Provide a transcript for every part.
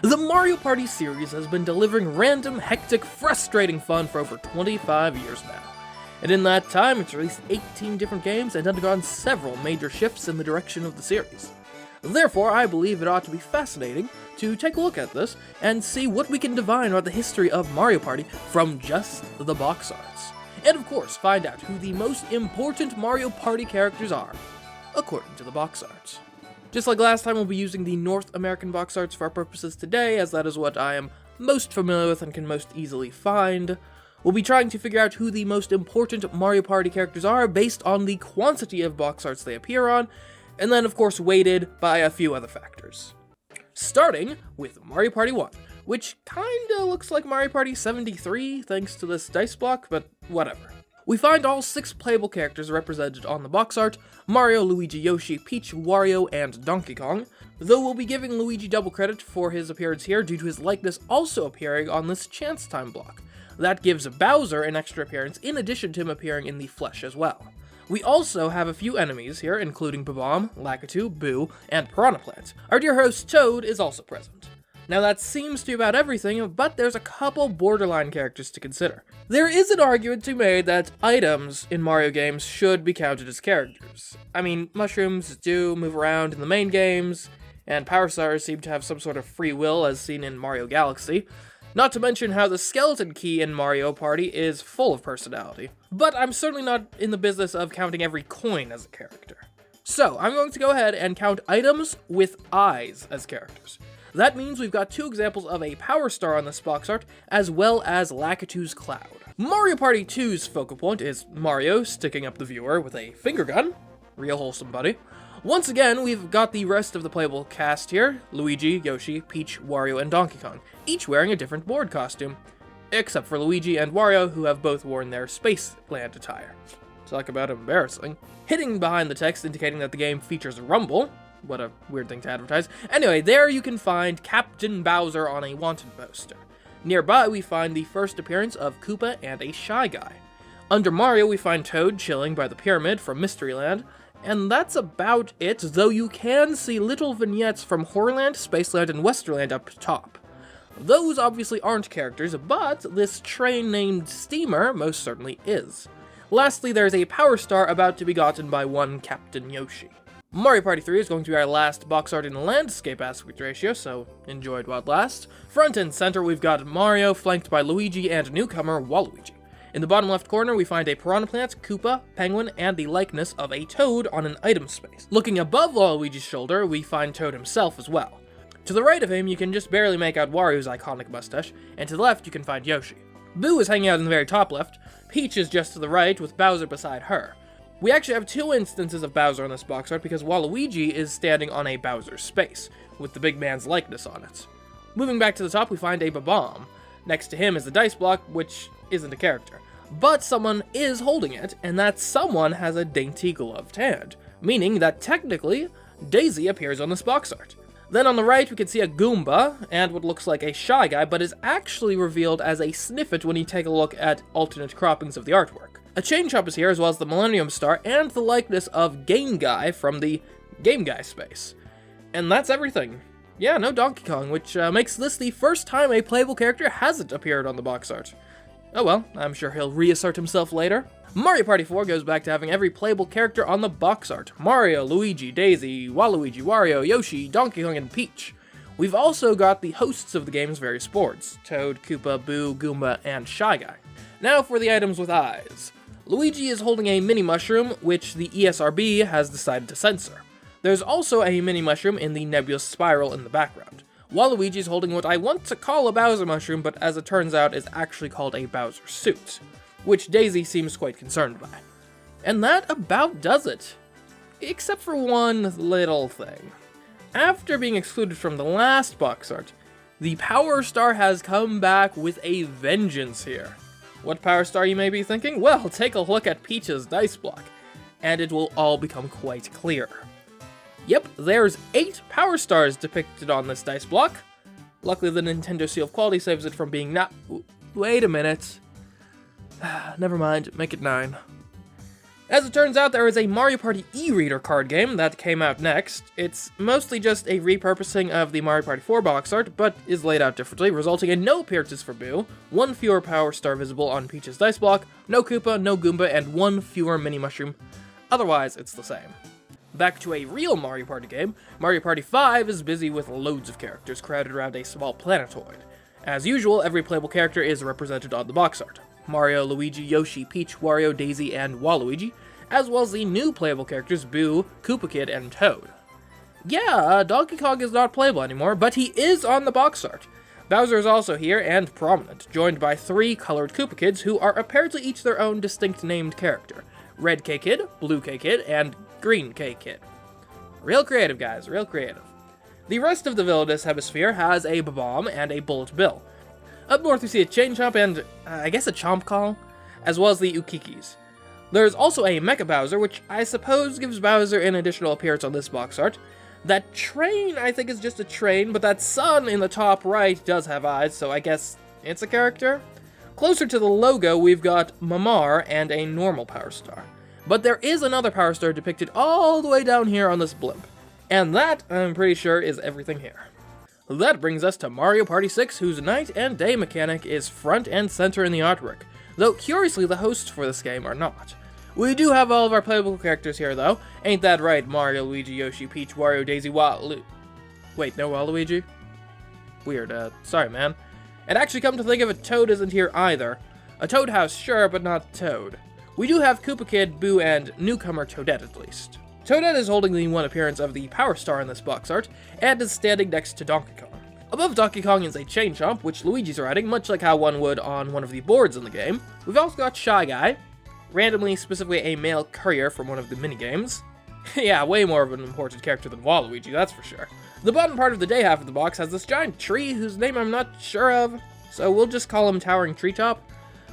The Mario Party series has been delivering random, hectic, frustrating fun for over 25 years now. And in that time, it's released 18 different games and undergone several major shifts in the direction of the series. Therefore, I believe it ought to be fascinating to take a look at this and see what we can divine about the history of Mario Party from just the box arts. And of course, find out who the most important Mario Party characters are, according to the box arts. Just like last time, we'll be using the North American box arts for our purposes today, as that is what I am most familiar with and can most easily find. We'll be trying to figure out who the most important Mario Party characters are based on the quantity of box arts they appear on, and then of course weighted by a few other factors. Starting with Mario Party 1, which kinda looks like Mario Party 73 thanks to this dice block, but whatever. We find all 6 playable characters represented on the box art: Mario, Luigi, Yoshi, Peach, Wario, and Donkey Kong, though we'll be giving Luigi double credit for his appearance here due to his likeness also appearing on this chance time block. That gives Bowser an extra appearance in addition to him appearing in the flesh as well. We also have a few enemies here, including Bob-omb, Lakitu, Boo, and Piranha Plant. Our dear host Toad is also present. Now that seems to be about everything, but there's a couple borderline characters to consider. There is an argument to be made that items in Mario games should be counted as characters. I mean, mushrooms do move around in the main games, and Power Stars seem to have some sort of free will as seen in Mario Galaxy. Not to mention how the skeleton key in Mario Party is full of personality. But I'm certainly not in the business of counting every coin as a character. So, I'm going to go ahead and count items with eyes as characters. That means we've got 2 examples of a Power Star on this box art, as well as Lakitu's Cloud. Mario Party 2's focal point is Mario sticking up the viewer with a finger gun. Real wholesome, buddy. Once again, we've got the rest of the playable cast here: Luigi, Yoshi, Peach, Wario, and Donkey Kong, each wearing a different board costume. Except for Luigi and Wario, who have both worn their Spaceland attire. Talk about embarrassing. Hidden behind the text indicating that the game features Rumble. What a weird thing to advertise. Anyway, there you can find Captain Bowser on a wanted poster. Nearby, we find the first appearance of Koopa and a Shy Guy. Under Mario, we find Toad chilling by the pyramid from Mysteryland, and that's about it, though you can see little vignettes from Horrorland, Spaceland, and Westerland up top. Those obviously aren't characters, but this train named Steamer most certainly is. Lastly, there's a Power Star about to be gotten by one Captain Yoshi. Mario Party 3 is going to be our last box art in landscape aspect ratio, so enjoy it while it lasts. Front and center, we've got Mario, flanked by Luigi and newcomer Waluigi. In the bottom left corner, we find a Piranha Plant, Koopa, Penguin, and the likeness of a Toad on an item space. Looking above Waluigi's shoulder, we find Toad himself as well. To the right of him, you can just barely make out Wario's iconic mustache, and to the left, you can find Yoshi. Boo is hanging out in the very top left, Peach is just to the right, with Bowser beside her. We actually have 2 instances of Bowser on this box art because Waluigi is standing on a Bowser space, with the big man's likeness on it. Moving back to the top, we find a Bob-omb. Next to him is the dice block, which isn't a character. But someone is holding it, and that someone has a dainty gloved hand, meaning that technically, Daisy appears on this box art. Then on the right, we can see a Goomba, and what looks like a Shy Guy, but is actually revealed as a Sniffet when you take a look at alternate croppings of the artwork. A Chain Chomp is here, as well as the Millennium Star, and the likeness of Game Guy from the Game Guy space. And that's everything. Yeah, no Donkey Kong, which makes this the first time a playable character hasn't appeared on the box art. Oh well, I'm sure he'll reassert himself later. Mario Party 4 goes back to having every playable character on the box art: Mario, Luigi, Daisy, Waluigi, Wario, Yoshi, Donkey Kong, and Peach. We've also got the hosts of the game's various boards: Toad, Koopa, Boo, Goomba, and Shy Guy. Now for the items with eyes. Luigi is holding a mini mushroom, which the ESRB has decided to censor. There's also a mini mushroom in the nebulous spiral in the background. Waluigi is holding what I want to call a Bowser mushroom, but as it turns out is actually called a Bowser suit, which Daisy seems quite concerned by. And that about does it. Except for one little thing. After being excluded from the last box art, the Power Star has come back with a vengeance here. What Power Star, you may be thinking? Well, take a look at Peach's dice block, and it will all become quite clear. Yep, there's 8 Power Stars depicted on this dice block. Luckily, the Nintendo Seal of Quality saves it from being not... Wait a minute. Never mind, make it 9. As it turns out, there is a Mario Party e-reader card game that came out next. It's mostly just a repurposing of the Mario Party 4 box art, but is laid out differently, resulting in no appearances for Boo, 1 fewer Power Star visible on Peach's dice block, no Koopa, no Goomba, and 1 fewer Mini Mushroom. Otherwise, it's the same. Back to a real Mario Party game, Mario Party 5 is busy with loads of characters crowded around a small planetoid. As usual, every playable character is represented on the box art. Mario, Luigi, Yoshi, Peach, Wario, Daisy, and Waluigi, as well as the new playable characters Boo, Koopa Kid, and Toad. Yeah, Donkey Kong is not playable anymore, but he is on the box art. Bowser is also here, and prominent, joined by 3 colored Koopa Kids who are apparently each their own distinct named character. Red K-Kid, Blue K-Kid, and Green K-Kid. Real creative, guys, real creative. The rest of the villainous hemisphere has a Bomb and a Bullet Bill. Up north we see a Chain Chomp and, I guess a Chomp Call, as well as the Ukikis. There's also a Mecha Bowser, which I suppose gives Bowser an additional appearance on this box art. That train, I think, is just a train, but that sun in the top right does have eyes, so I guess it's a character? Closer to the logo, we've got Mamar and a normal Power Star. But there is another Power Star depicted all the way down here on this blimp. And that, I'm pretty sure, is everything here. That brings us to Mario Party 6, whose night and day mechanic is front and center in the artwork, though curiously the hosts for this game are not. We do have all of our playable characters here though, ain't that right? Mario, Luigi, Yoshi, Peach, Wario, Daisy, Wait, no Waluigi? Weird, sorry man. And actually come to think of it, Toad isn't here either. A Toad house, sure, but not Toad. We do have Koopa Kid, Boo, and newcomer Toadette at least. Toadette is holding the one appearance of the Power Star in this box art, and is standing next to Donkey Kong. Above Donkey Kong is a Chain Chomp, which Luigi's riding, much like how one would on one of the boards in the game. We've also got Shy Guy, randomly specifically a male courier from one of the minigames. Yeah, way more of an important character than Waluigi, that's for sure. The bottom part of the day half of the box has this giant tree whose name I'm not sure of, so we'll just call him Towering Treetop.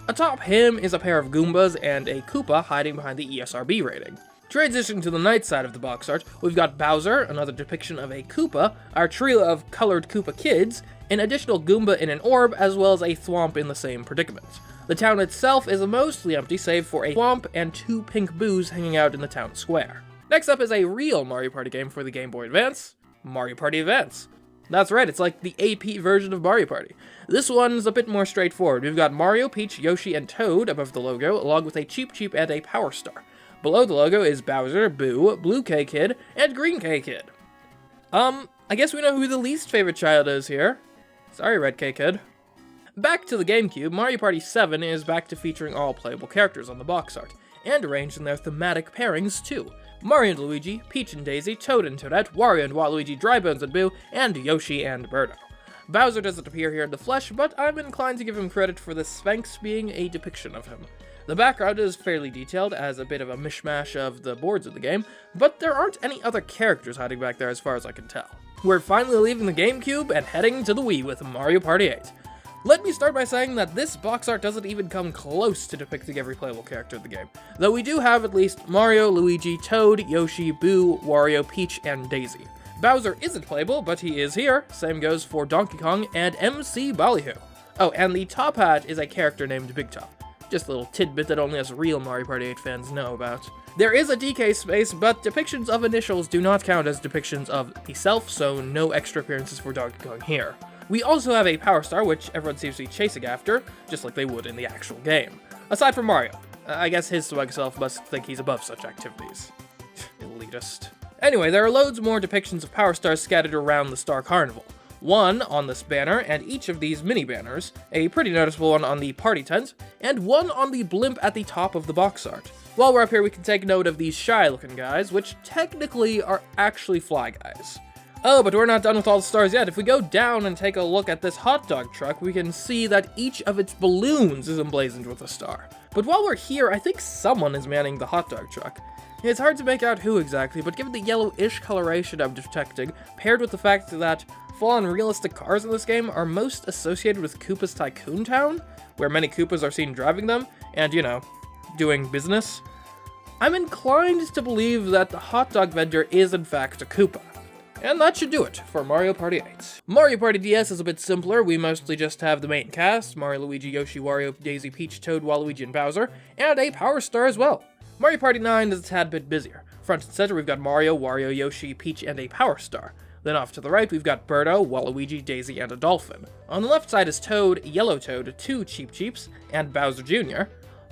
Atop him is a pair of Goombas and a Koopa hiding behind the ESRB rating. Transitioning to the night side of the box art, we've got Bowser, another depiction of a Koopa, our trio of colored Koopa Kids, an additional Goomba in an orb, as well as a Thwomp in the same predicament. The town itself is mostly empty save for a Thwomp and 2 pink Boos hanging out in the town square. Next up is a real Mario Party game for the Game Boy Advance, Mario Party Advance. That's right, it's like the AP version of Mario Party. This one's a bit more straightforward. We've got Mario, Peach, Yoshi, and Toad above the logo, along with a Cheep Cheep and a Power Star. Below the logo is Bowser, Boo, Blue K-Kid, and Green K-Kid. I guess we know who the least favorite child is here. Sorry, Red K-Kid. Back to the GameCube, Mario Party 7 is back to featuring all playable characters on the box art, and arranged in their thematic pairings too. Mario and Luigi, Peach and Daisy, Toad and Toadette, Wario and Waluigi, Drybones and Boo, and Yoshi and Birdo. Bowser doesn't appear here in the flesh, but I'm inclined to give him credit for the Sphinx being a depiction of him. The background is fairly detailed, as a bit of a mishmash of the boards of the game, but there aren't any other characters hiding back there as far as I can tell. We're finally leaving the GameCube and heading to the Wii with Mario Party 8. Let me start by saying that this box art doesn't even come close to depicting every playable character of the game, though we do have at least Mario, Luigi, Toad, Yoshi, Boo, Wario, Peach, and Daisy. Bowser isn't playable, but he is here, same goes for Donkey Kong and MC Ballyhoo. Oh, and the top hat is a character named Big Top. Just a little tidbit that only us real Mario Party 8 fans know about. There is a DK space, but depictions of initials do not count as depictions of the self, so no extra appearances for Donkey Kong here. We also have a Power Star, which everyone seems to be chasing after, just like they would in the actual game. Aside from Mario. I guess his swag self must think he's above such activities. Elitist. Anyway, there are loads more depictions of Power Stars scattered around the Star Carnival. One on this banner, and each of these mini banners, a pretty noticeable one on the party tent, and one on the blimp at the top of the box art. While we're up here, we can take note of these shy-looking guys, which technically are actually Fly Guys. Oh, but we're not done with all the stars yet. If we go down and take a look at this hot dog truck, we can see that each of its balloons is emblazoned with a star. But while we're here, I think someone is manning the hot dog truck. It's hard to make out who exactly, but given the yellowish coloration I'm detecting, paired with the fact that full-on realistic cars in this game are most associated with Koopa's Tycoon Town, where many Koopas are seen driving them, and, you know, doing business, I'm inclined to believe that the hot dog vendor is in fact a Koopa. And that should do it for Mario Party 8. Mario Party DS is a bit simpler. We mostly just have the main cast, Mario, Luigi, Yoshi, Wario, Daisy, Peach, Toad, Waluigi, and Bowser, and a Power Star as well. Mario Party 9 is a tad bit busier. Front and center, we've got Mario, Wario, Yoshi, Peach, and a Power Star. Then off to the right, we've got Birdo, Waluigi, Daisy, and a Dolphin. On the left side is Toad, Yellow Toad, 2 Cheep Cheeps, and Bowser Jr.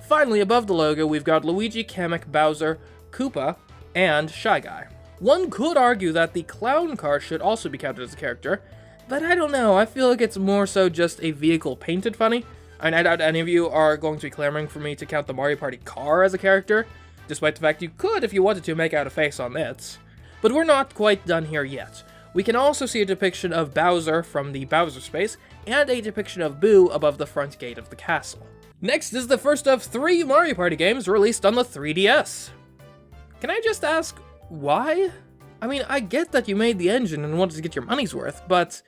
Finally, above the logo, we've got Luigi, Kamek, Bowser, Koopa, and Shy Guy. One could argue that the clown car should also be counted as a character, but I don't know, I feel like it's more so just a vehicle painted funny. And I doubt any of you are going to be clamoring for me to count the Mario Party car as a character, despite the fact you could, if you wanted to, make out a face on it. But we're not quite done here yet. We can also see a depiction of Bowser from the Bowser space, and a depiction of Boo above the front gate of the castle. Next is the first of 3 Mario Party games released on the 3DS. Can I just ask, why? I mean, I get that you made the engine and wanted to get your money's worth, but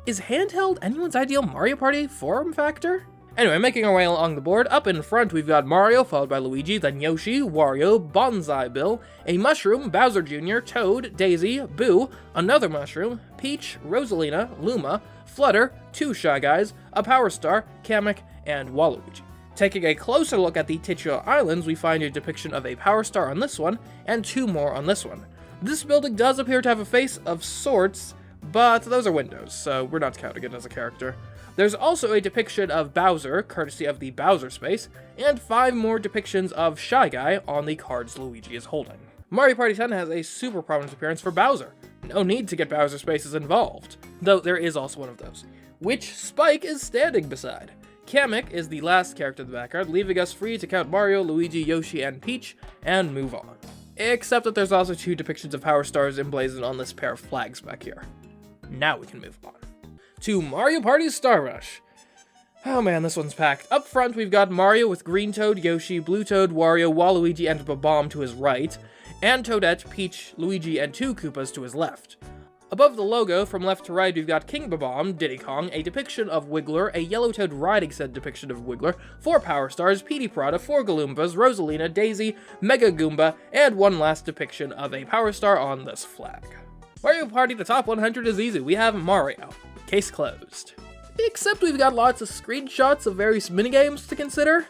is handheld anyone's ideal Mario Party form factor? Anyway, making our way along the board, up in front we've got Mario, followed by Luigi, then Yoshi, Wario, Bonsai Bill, a Mushroom, Bowser Jr., Toad, Daisy, Boo, another Mushroom, Peach, Rosalina, Luma, Flutter, 2 Shy Guys, a Power Star, Kamek, and Waluigi. Taking a closer look at the titular islands, we find a depiction of a Power Star on this one, and 2 more on this one. This building does appear to have a face of sorts, but those are windows, so we're not counting it as a character. There's also a depiction of Bowser, courtesy of the Bowser space, and 5 more depictions of Shy Guy on the cards Luigi is holding. Mario Party 10 has a super prominent appearance for Bowser. No need to get Bowser spaces involved, though there is also one of those, which Spike is standing beside. Kamek is the last character in the background, leaving us free to count Mario, Luigi, Yoshi, and Peach, and move on. Except that there's also 2 depictions of Power Stars emblazoned on this pair of flags back here. Now we can move on to Mario Party Star Rush. Oh man, this one's packed. Up front, we've got Mario with Green Toad, Yoshi, Blue Toad, Wario, Waluigi, and Bob-omb to his right, and Toadette, Peach, Luigi, and 2 Koopas to his left. Above the logo, from left to right, we've got King Bob-omb, Diddy Kong, a depiction of Wiggler, a Yellow Toad riding said depiction of Wiggler, 4 Power Stars, Petey Prada, 4 Galoombas, Rosalina, Daisy, Mega Goomba, and one last depiction of a Power Star on this flag. Mario Party, the top 100 is easy. We have Mario. Case closed. Except we've got lots of screenshots of various minigames to consider.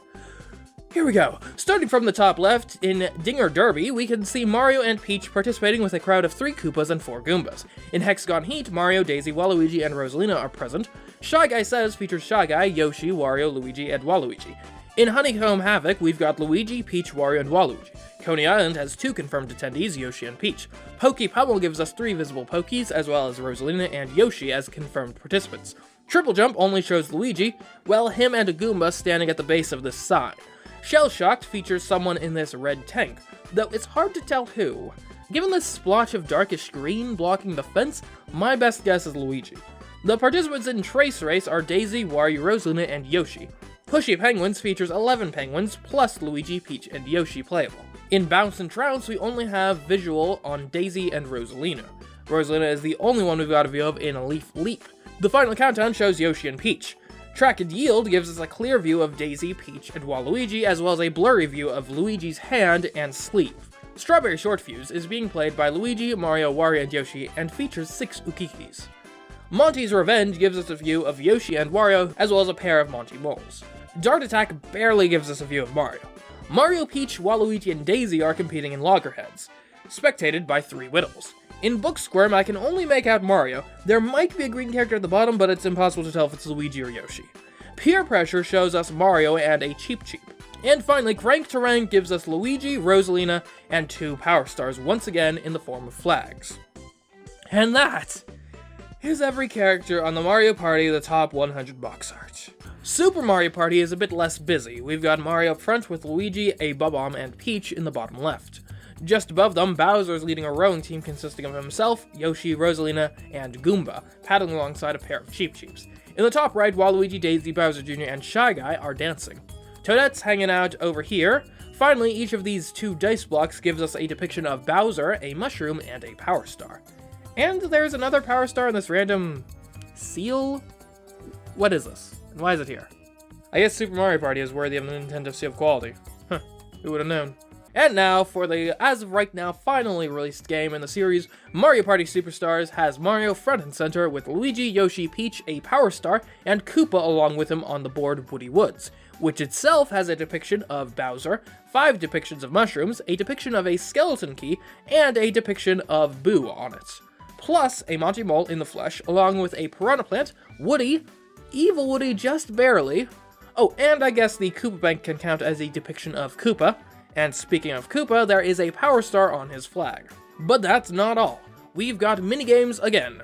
Here we go. Starting from the top left, in Dinger Derby, we can see Mario and Peach participating with a crowd of 3 Koopas and 4 Goombas. In Hexagon Heat, Mario, Daisy, Waluigi, and Rosalina are present. Shy Guy Says features Shy Guy, Yoshi, Wario, Luigi, and Waluigi. In Honeycomb Havoc, we've got Luigi, Peach, Wario, and Waluigi. Coney Island has 2 confirmed attendees, Yoshi and Peach. Pokey Pummel gives us 3 visible Pokies, as well as Rosalina and Yoshi as confirmed participants. Triple Jump only shows Luigi, well, him and a Goomba standing at the base of this sign. Shell Shocked features someone in this red tank, though it's hard to tell who. Given this splotch of darkish green blocking the fence, my best guess is Luigi. The participants in Trace Race are Daisy, Wario, Rosalina, and Yoshi. Pushy Penguins features 11 penguins, plus Luigi, Peach, and Yoshi playable. In Bounce and Trounce, we only have visual on Daisy and Rosalina. Rosalina is the only one we've got a view of in Leaf Leap. The final countdown shows Yoshi and Peach. Track and Yield gives us a clear view of Daisy, Peach, and Waluigi, as well as a blurry view of Luigi's hand and sleeve. Strawberry Short Fuse is being played by Luigi, Mario, Wario, and Yoshi, and features 6 Ukikis. Monty's Revenge gives us a view of Yoshi and Wario, as well as a pair of Monty Moles. Dart Attack barely gives us a view of Mario. Mario, Peach, Waluigi, and Daisy are competing in Loggerheads, spectated by 3 Whittles. In Book Squirm, I can only make out Mario. There might be a green character at the bottom, but it's impossible to tell if it's Luigi or Yoshi. Peer Pressure shows us Mario and a Cheep Cheep. And finally, Crank to Rank gives us Luigi, Rosalina, and 2 Power Stars, once again in the form of flags. And that is every character on the Mario Party the top 100 box art. Super Mario Party is a bit less busy. We've got Mario up front with Luigi, a Bob-omb, and Peach in the bottom left. Just above them, Bowser is leading a rowing team consisting of himself, Yoshi, Rosalina, and Goomba, paddling alongside a pair of Cheep Cheeps. In the top right, Waluigi, Daisy, Bowser Jr., and Shy Guy are dancing. Toadette's hanging out over here. Finally, each of these 2 dice blocks gives us a depiction of Bowser, a Mushroom, and a Power Star. And there's another Power Star in this random seal? What is this? And why is it here? I guess Super Mario Party is worthy of Nintendo Seal quality. Huh, who would have known? And now, for the, as of right now, finally released game in the series, Mario Party Superstars has Mario front and center with Luigi, Yoshi, Peach, a Power Star, and Koopa along with him on the board Woody Woods. which itself has a depiction of Bowser, 5 depictions of mushrooms, a depiction of a skeleton key, and a depiction of Boo on it. Plus a Monty Mole in the flesh, along with a Piranha Plant, Woody, Evil Woody just barely. Oh, and I guess the Koopa Bank can count as a depiction of Koopa. And speaking of Koopa, there is a Power Star on his flag. But that's not all. We've got minigames again.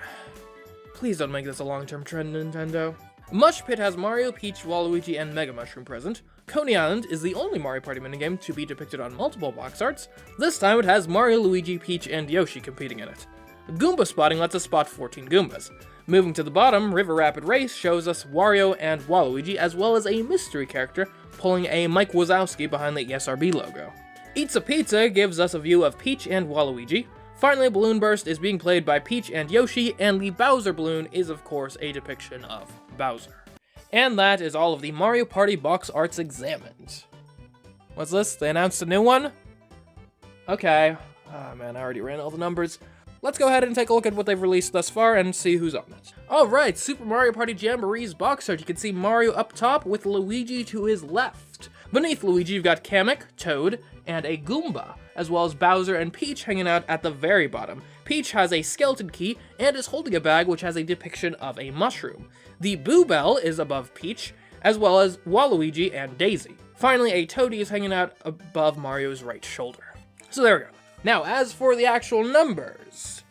Please don't make this a long-term trend, Nintendo. Mush Pit has Mario, Peach, Waluigi, and Mega Mushroom present. Coney Island is the only Mario Party minigame to be depicted on multiple box arts. This time it has Mario, Luigi, Peach, and Yoshi competing in it. Goomba spotting lets us spot 14 Goombas. Moving to the bottom, River Rapid Race shows us Wario and Waluigi, as well as a mystery character pulling a Mike Wazowski behind the ESRB logo. Eats a Pizza gives us a view of Peach and Waluigi. Finally, Balloon Burst is being played by Peach and Yoshi, and the Bowser balloon is of course a depiction of Bowser. And that is all of the Mario Party box arts examined. What's this? They announced a new one? Okay. Ah man, I already ran all the numbers. Let's go ahead and take a look at what they've released thus far and see who's on it. Alright, Super Mario Party Jamboree's box art. You can see Mario up top with Luigi to his left. Beneath Luigi, you've got Kamek, Toad, and a Goomba, as well as Bowser and Peach hanging out at the very bottom. Peach has a skeleton key and is holding a bag which has a depiction of a mushroom. The Boo Bell is above Peach, as well as Waluigi and Daisy. Finally, a Toadie is hanging out above Mario's right shoulder. So there we go. Now, as for the actual numbers,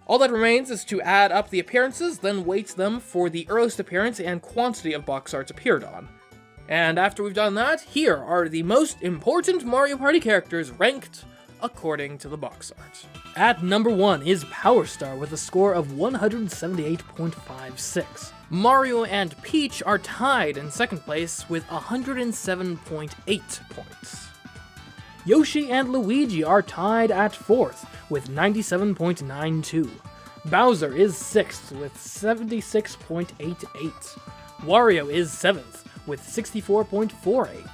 all that remains is to add up the appearances, then weight them for the earliest appearance and quantity of box arts appeared on. And after we've done that, here are the most important Mario Party characters ranked according to the box art. At number 1 is Power Star with a score of 178.56. Mario and Peach are tied in second place with 107.8 points. Yoshi and Luigi are tied at 4th with 97.92. Bowser is 6th with 76.88. Wario is 7th with 64.48.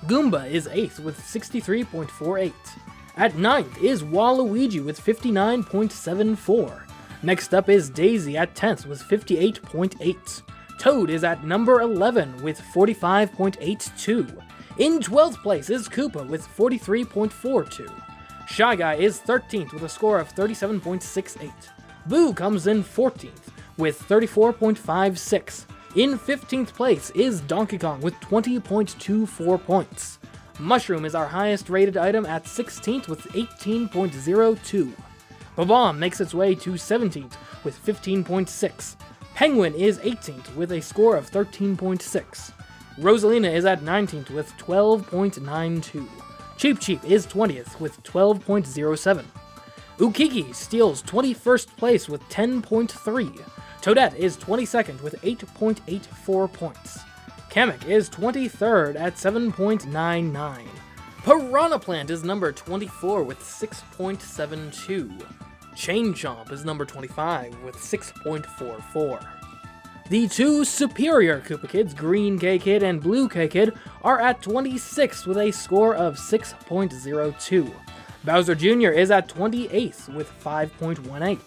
Goomba is 8th with 63.48. At 9th is Waluigi with 59.74. Next up is Daisy at 10th with 58.8. Toad is at number 11 with 45.82. In 12th place is Koopa with 43.42. Shy Guy is 13th with a score of 37.68. Boo comes in 14th with 34.56. In 15th place is Donkey Kong with 20.24 points. Mushroom is our highest rated item at 16th with 18.02. Bob-omb makes its way to 17th with 15.6. Penguin is 18th with a score of 13.6. Rosalina is at 19th with 12.92. Cheep Cheep is 20th with 12.07. Ukiki steals 21st place with 10.3. Toadette is 22nd with 8.84 points. Kamek is 23rd at 7.99. Piranha Plant is number 24 with 6.72. Chain Chomp is number 25 with 6.44. The two superior Koopa Kids, Green K-Kid and Blue K-Kid, are at 26th with a score of 6.02. Bowser Jr. is at 28th with 5.18.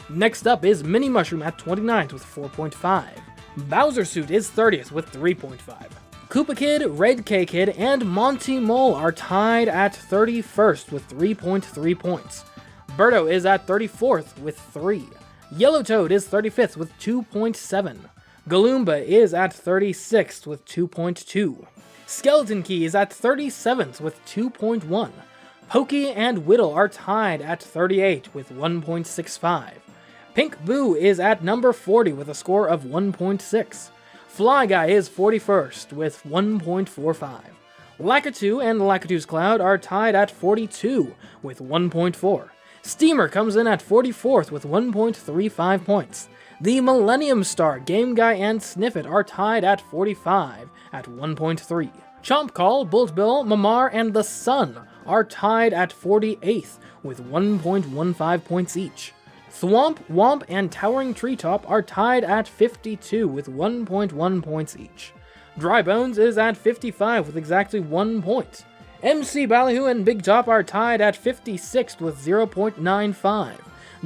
Next up is Mini Mushroom at 29th with 4.5. Bowser Suit is 30th with 3.5. Koopa Kid, Red K-Kid, and Monty Mole are tied at 31st with 3.3 points. Birdo is at 34th with 3. Yellow Toad is 35th with 2.7. Galoomba is at 36th with 2.2. Skeleton Key is at 37th with 2.1. Pokey and Whittle are tied at 38 with 1.65. Pink Boo is at number 40 with a score of 1.6. Fly Guy is 41st with 1.45. Lakitu and Lakitu's Cloud are tied at 42 with 1.4. Steamer comes in at 44th with 1.35 points. The Millennium Star, Game Guy, and Sniffet are tied at 45 at 1.3. Chomp Call, Bolt Bill, Mamar, and the Sun are tied at 48th with 1.15 points each. Thwomp, Womp, and Towering Treetop are tied at 52 with 1.1 points each. Dry Bones is at 55 with exactly 1 point. MC Ballyhoo and Big Top are tied at 56th with 0.95.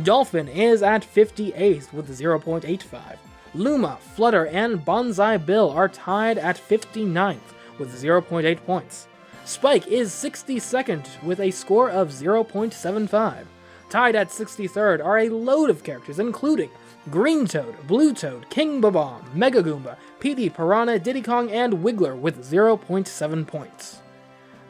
Dolphin is at 58th with 0.85. Luma, Flutter, and Bonsai Bill are tied at 59th with 0.8 points. Spike is 62nd with a score of 0.75. Tied at 63rd are a load of characters including Green Toad, Blue Toad, King Babam, Mega Goomba, Petey, Piranha, Diddy Kong, and Wiggler with 0.7 points.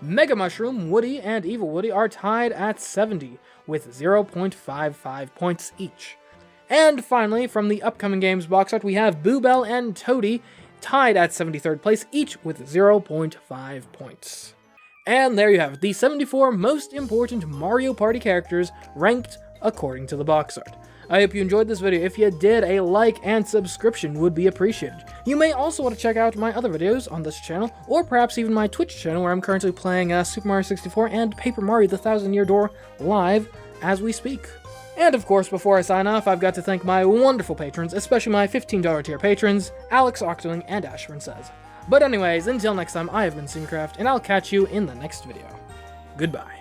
Mega Mushroom, Woody, and Evil Woody are tied at 70 with 0.55 points each. And finally, from the upcoming games box art, we have Boo Bell and Toadie tied at 73rd place, each with 0.5 points. And there you have it, the 74 most important Mario Party characters ranked according to the box art. I hope you enjoyed this video. If you did, a like and subscription would be appreciated. You may also want to check out my other videos on this channel, or perhaps even my Twitch channel where I'm currently playing Super Mario 64 and Paper Mario the Thousand Year Door live as we speak. And of course, before I sign off, I've got to thank my wonderful patrons, especially my $15 tier patrons, Alex Octoling and Ashburn Says. But anyways, until next time, I have been CMeeCraft, and I'll catch you in the next video. Goodbye.